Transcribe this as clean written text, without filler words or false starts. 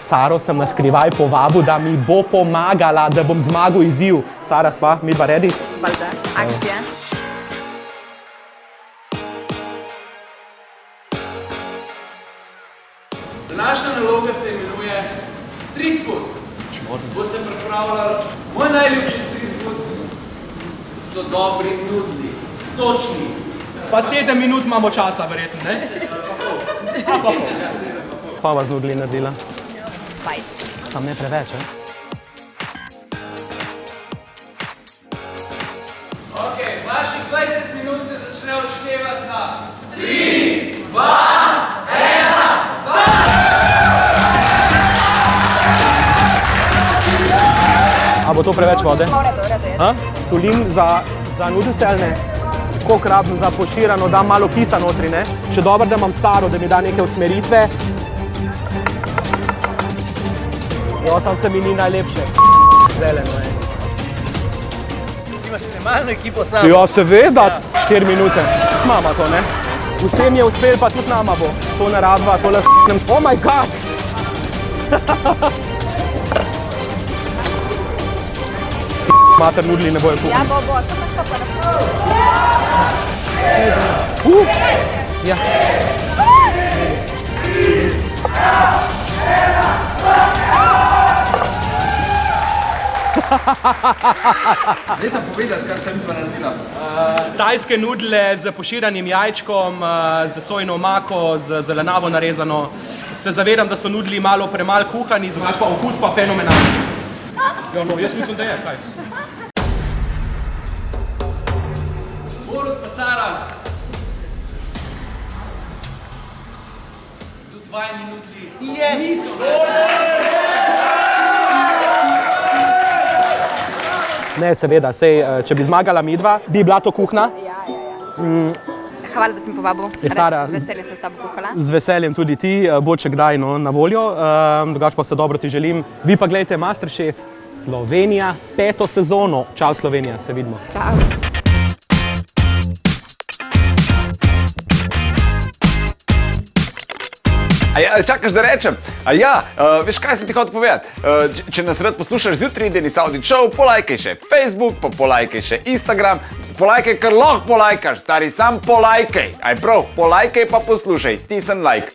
Saro sem na skrivaj povabil, da mi bo pomagala, da bom zmagal izziv. Sara, sva, mi dva ready? Valjda, akcija. Današnja naloga se imenuje street food. Boste pripravljali moj najljubši street food. So dobri nudli, sočni. Pa 7 minut imamo časa, verjetno, ne? Pa vas nudli naredila? Spice. Sam ne preveč, ne? Ok, vaših 20 minut se začne odštevati na 3, 2, 1, A bo to preveč vode? V redu je. Solim za nudelce ali ne? Koliko rabim za poširano, dam malo kisa notri, ne? Še dobro, da imam Saro, da mi da neke usmeritve. Jo, sam se mi ni najlepše. Zeleno je. Imaš snemalno ekipo samo. Jo, seveda, 4 minute. Mama to, ne? Vsem je uspel, pa tudi nama bo. To ne rabva, tole f***nem. Oh my god! Mater, nudli ne bojo kuhali. Ja, bo, sem pa šel pa Ja. Dajte povedati, kaj ste mi pa naredila. Tajske nudle z poširanim jajčkom, z sojino omako, z zelenavo narezano. Se zavedam, da so nudli malo premalo kuhani, zmaš pa okus pa fenomenalni. Ja, no, jaz mislim, da je, kaj? Borut pa Sara. Tudi vajni nudli. Niso, Ne, seveda, sej, če bi zmagala midva, bi bila to kuhna. Ja. Hvala, da si me povabil. Je Sara. Z veseljem sem s tabo kuhala. Z veseljem tudi ti, bo če kdaj no, na voljo, drugače pa vse dobro ti želim. Vi pa gledajte Masterchef Slovenija, 5. sezono. Čau Slovenija, se vidimo. Čau. Čakaš, da rečem? Veš, kaj sem ti hotel povedati? Če nas rad poslušaš zjutraj, Deni Saudi Show, polajkaj še Facebook, pa polajkaj še Instagram, polajkaj, kar lahko polajkaš, stari, sam polajkaj. Aj prav, polajkaj pa poslušaj, stisni like.